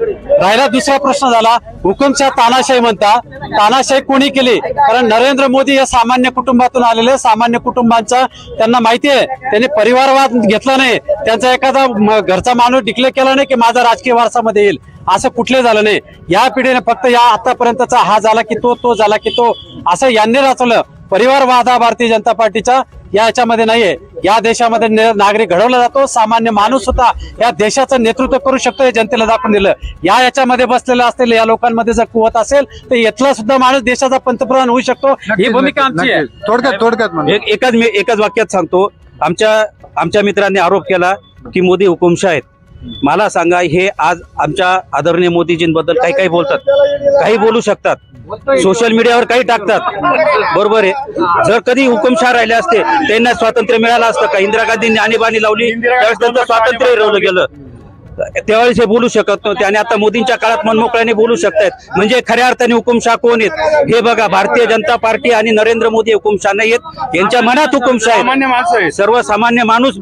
राहिला दुसरा प्रश्न झाला, हुकुमशाह तानाशाही म्हणता. तानाशाही कोणी केली? कारण नरेंद्र मोदी हे सामान्य कुटुंबातून आलेले, सामान्य कुटुंबांचा त्यांना माहिती आहे. त्यांनी परिवारवाद घेतला नाही, त्यांचा एखादा घरचा माणूस डिक्लेअर केला नाही की माझा राजकीय वारसामध्ये येईल, असं कुठले झालं नाही. या पिढीने फक्त या आतापर्यंतचा हा झाला की तो झाला की तो, असं यांनी रचलं. परिवारवाद हा भारतीय जनता पार्टीचा याच्यामध्ये नाहीये. या देशामध्ये नागरिक घडवला जातो, सामान्य माणूस सुद्धा या देशाचं नेतृत्व करू शकतो हे जनतेला दाखवून दिलं. याच्यामध्ये बसलेलं असलेलं या लोकांमध्ये जर कुवत असेल तर इथला सुद्धा माणूस देशाचा पंतप्रधान होऊ शकतो. ही भूमिका आमची आहे. थोडक्यात म्हणा. एकाच वाक्यात सांगतो. आमच्या मित्रांनी आरोप केला की मोदी हुकुमशाह आहेत. मला सांगा, हे आज आमच्या आदरणीय मोदीजींबद्दल काही बोलतात, काही बोलू शकतात, सोशल मीडियावर काही टाकतात, बरोबर आहे. जर कधी हुकुमशाह राहिले असते त्यांना स्वातंत्र्य मिळालं असतं का? इंदिरा गांधींनी आणीबाणी लावली त्यावेळेस त्यांचं स्वातंत्र्य हिरवलं गेलं, त्यावेळेस हे बोलू शकत नव्हते आणि आता मोदींच्या काळात मनमोकळ्याने बोलू शकतायत. म्हणजे खऱ्या अर्थाने हुकुमशाह कोण आहेत हे बघा. भारतीय जनता पार्टी आणि नरेंद्र मोदी हुकुमशाह नाही आहेत, यांच्या मनात हुकुमशाह आहे. सर्वसामान्य माणूस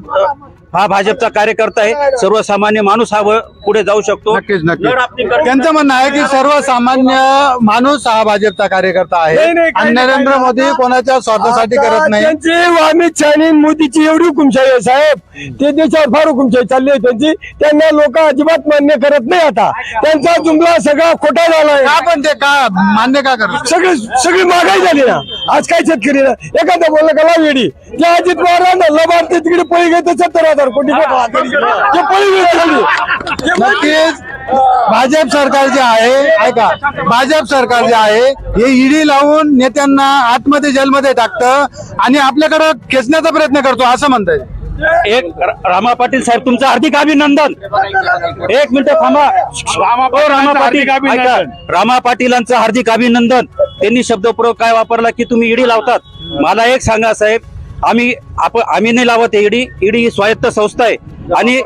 हा भाजपचा कार्यकर्ता आहे, सर्वसामान्य माणूस हा पुढे जाऊ शकतो. नक्कीच. त्यांचं म्हणणं आहे की सर्वसामान्य माणूस हा भाजपचा कार्यकर्ता आहे आणि नरेंद्र मोदी कोणाच्या स्वार्थासाठी करत नाही. अमित शहा मोदीची एवढी हुकुमशाही आहे साहेब, ते देशावर फार हुकुमशाही चालली आहे त्यांची. त्यांना लोक अजिबात मान्य करत नाही. आता त्यांचा जुमला सगळा खोटा झालाय. आपण ते का मान्य का करत? सगळी महागाई झाली ना. आज काय शेतकरी एखादा बोलला का वेडी त्या अजित पवारांना लबाडते तिकडे पळी घेते 70,000 कोटी नक्कीच भाजप सरकार जे आहे, ऐका, भाजप सरकार जे आहे हे ईडी लावून नेत्यांना आतमध्ये जेलमध्ये टाकतं आणि आपल्याकडे खेचण्याचा प्रयत्न करतो असं म्हणताय. एक रामा पाटील साहेब तुमचं हार्दिक अभिनंदन. एक मिनिट थांबा. रामा पाटील ऐका, रामा पाटीलांचं हार्दिक अभिनंदन. त्यांनी शब्दप्रयोग काय वापरला की तुम्ही ईडी लावतात. मला एक सांगा साहेब, आम्ही नाही लावत. ईडी ही स्वायत्त संस्था आहे आणि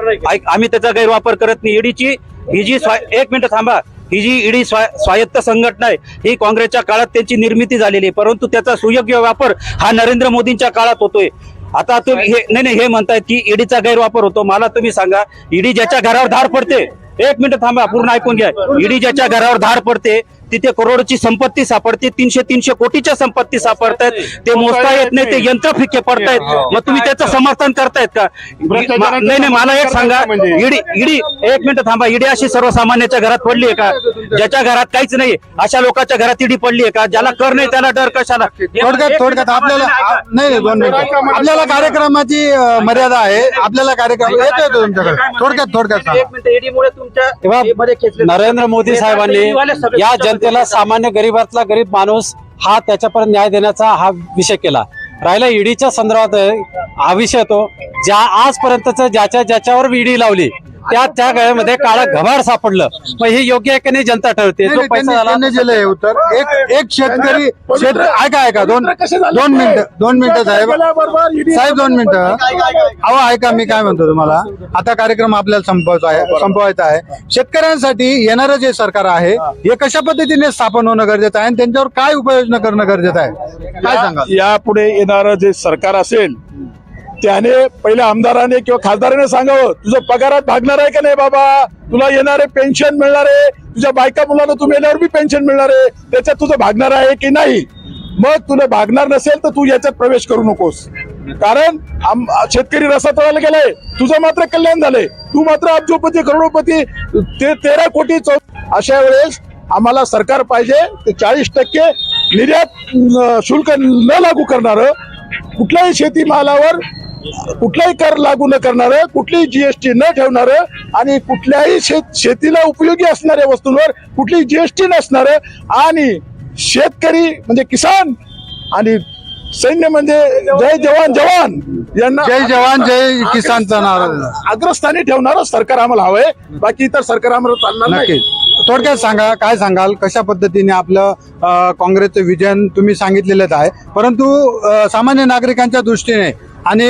आम्ही त्याचा गैरवापर करत नाही. ईडीची ही जी एक मिनिट थांबा, ही जी ईडी स्वायत्त संघटना आहे ही काँग्रेसच्या काळात त्यांची निर्मिती झालेली आहे, परंतु त्याचा सुयोग्य वापर हा नरेंद्र मोदींच्या काळात होतोय. आता तुम्ही हे म्हणतायत की ईडीचा गैरवापर होतो. मला तुम्ही सांगा, ईडी ज्याच्या घरावर धाड पडते, एक मिनिट थांबा, पूर्ण ऐकून घ्या. ईडी ज्याच्या घरावर धाड पडते तिथे करोडची संपत्ती सापडते, 300 कोटीच्या संपत्ती सापडतायत. ते मोजता येत नाही, ते यंत्र फिक्के पडतायत. मग तुम्ही त्याचं समर्थन करतायत का? नाही, मला एक सांगा, ईडी एक मिनिट थांबा, ईडी अशी सर्वसामान्याच्या घरात पडली आहे का? ज्याच्या घरात काहीच नाही अशा लोकांच्या घरात ईडी पडली आहे का? ज्याला कर नाही त्याला डर कशाला? थोडक्यात आपल्याला नाही 2 मिनिटं, आपल्याला कार्यक्रमाची मर्यादा आहे. आपल्याला कार्यक्रम येतोय तुमच्याकडे. थोडक्यात नरेंद्र मोदी साहेबांनी या जनतेला, सामान्य गरीबातला गरीब माणूस हा त्याच्यापर्यंत न्याय देण्याचा हा विषय केला. राहिला ईडीच्या संदर्भात हा विषय तो आजपर्यंतच ज्याच्यावर ईडी लावली त्या काळामध्ये काळा घबाड सापडलं. मग हे योग्य आहे की नाही जनता ठरवते. जो पैसा झाला दिलं उत्तर. एक शेतकरी ऐका 2 मिनिटं साहेब 2 मिनिटं. अहो ऐका, मी काय म्हणतो तुम्हाला, आता कार्यक्रम आपल्याला संपवायचा आहे. शेतकऱ्यांसाठी येणारं जे सरकार आहे हे कशा पद्धतीने स्थापन होणं गरजेचं आहे आणि त्यांच्यावर काय उपाययोजना करणं गरजेचं आहे, काय सांगा? यापुढे येणारं जे सरकार असेल त्याने पहिल्या आमदाराने किंवा खासदाराने सांगावं, तुझं पगारात भागणार आहे का नाही बाबा, तुला येणारे पेन्शन मिळणार आहे, तुझ्या बायका मुलांना तू मेल्यावर बी पेन्शन मिळणार आहे, त्याच्यात तुझं भागणार आहे की नाही. मग तुला भागणार नसेल तर तू याच्यात प्रवेश करू नकोस, कारण शेतकरी रस्ता तळायला गेलाय, तुझं मात्र कल्याण झालंय, तू मात्र अब्जोपती करोडोपती 13 कोटी. अशा वेळेस आम्हाला सरकार पाहिजे ते 40% निर्यात शुल्क न लागू करणारं, कुठल्याही शेतीमालावर कुठलाही कर लागू न करणारं, कुठलीही जीएसटी न ठेवणारं आणि कुठल्याही शेतीला उपयोगी असणाऱ्या वस्तूंवर कुठलीही जीएसटी नसणारं आणि शेतकरी म्हणजे किसान आणि सैन्य म्हणजे जय जवान जवान यांना जय जवान जय किसानचा नारा अग्रस्थानी ठेवणारं सरकार आम्हाला हवंय. बाकी इतर सरकार आम्हाला चालणार नाही. थोडक्यात सांगा, काय सांगाल, कशा पद्धतीने आपलं काँग्रेसचं विजन तुम्ही सांगितलेलंच आहे, परंतु सामान्य नागरिकांच्या दृष्टीने आणि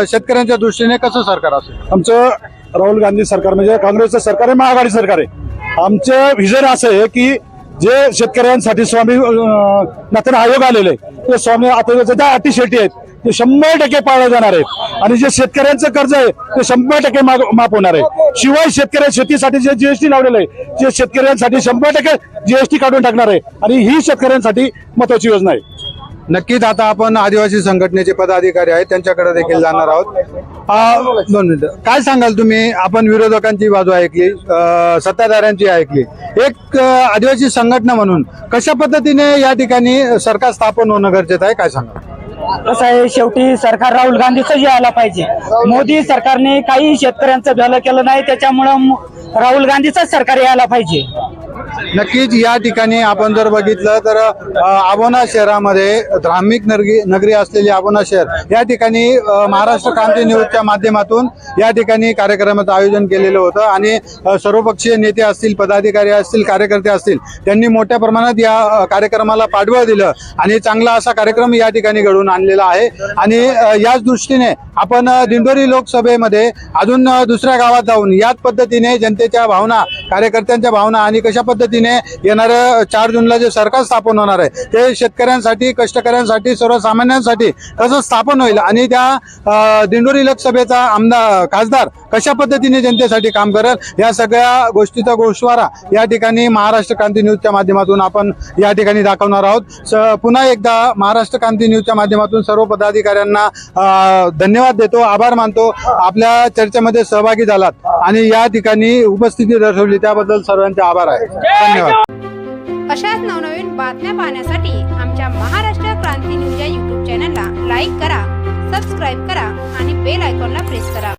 शेतकऱ्यांच्या दृष्टीने कसं सरकार असेल? आमचं राहुल गांधी सरकार म्हणजे काँग्रेसचं सरकार आहे, महाआघाडी सरकार आहे. आमचं विजन असं आहे की जे शेतकऱ्यांसाठी स्वामीनाथन आयोग आलेले ते स्वामी आता ज्या अटी शेती आहेत ते 100% पाळले जाणार आहेत आणि जे शेतकऱ्यांचं कर्ज आहे ते 100% माफ होणार आहे. शिवाय शेतीसाठी जे जीएसटी लावलेलं आहे ते शेतकऱ्यांसाठी 100% जीएसटी काढून टाकणार आहे आणि ही शेतकऱ्यांसाठी महत्वाची योजना आहे. नक्कीच आता आपण आदिवासी संघटनेचे पदाधिकारी आहेत त्यांच्याकडे देखील जाणार आहोत. 2 मिनिटं. काय सांगाल तुम्ही? आपण विरोधकांची बाजू ऐकली, सत्ताधाऱ्यांची ऐकली. एक आदिवासी संघटना म्हणून कशा पद्धतीने या ठिकाणी सरकार स्थापन होणं गरजेचं आहे, काय सांगाल? कसं आहे, शेवटी सरकार राहुल गांधीच यायला पाहिजे. मोदी सरकारने काही शेतकऱ्यांचं भलं केलं नाही, त्याच्यामुळं राहुल गांधीचंच सरकार यायला पाहिजे. नक्कीच या ठिकाणी आपण जर बघितलं तर आबोना शहरामध्ये धार्मिक नगरी असलेली आबोना शहर या ठिकाणी महाराष्ट्र क्रांती न्यूजच्या माध्यमातून या ठिकाणी कार्यक्रमाचं आयोजन केलेलं होतं आणि सर्वपक्षीय नेते असतील, पदाधिकारी असतील, कार्यकर्ते असतील, त्यांनी मोठ्या प्रमाणात या कार्यक्रमाला पाठबळ दिलं आणि चांगला असा कार्यक्रम या ठिकाणी घडवून आणलेला आहे. आणि याच दृष्टीने आपण दिंडोरी लोकसभेमध्ये अजून दुसऱ्या गावात जाऊन याच पद्धतीने जनतेच्या भावना, कार्यकर्त्यांच्या भावना आणि कशा पद्धतीने येणाऱ्या 4 जूनला जे सरकार स्थापन होणार आहे ते शेतकऱ्यांसाठी, कष्टकऱ्यांसाठी, सर्वसामान्यांसाठी कसं स्थापन होईल आणि त्या दिंडोरी लोकसभेचा खासदार कशा पद्धतीने जनतेसाठी काम करेल या सगळ्या गोष्टीचा गोषवारा या ठिकाणी महाराष्ट्र क्रांती न्यूजच्या माध्यमातून आपण या ठिकाणी दाखवणार आहोत. पुन्हा एकदा महाराष्ट्र क्रांती न्यूजच्या माध्यमातून सर्व पदाधिकाऱ्यांना धन्यवाद देतो, आभार मानतो. आपल्या चर्चेमध्ये सहभागी झालात आणि या ठिकाणी उपस्थिती दर्शवली त्याबद्दल सर्वांचे आभार आहे. धन्यवाद. अशाच नवनवीन बातम्या पाहण्यासाठी आमच्या महाराष्ट्र क्रांती न्यूज या यूट्यूब चॅनलला लाईक करा, सबस्क्राईब करा आणि बेल आयकॉनला प्रेस करा.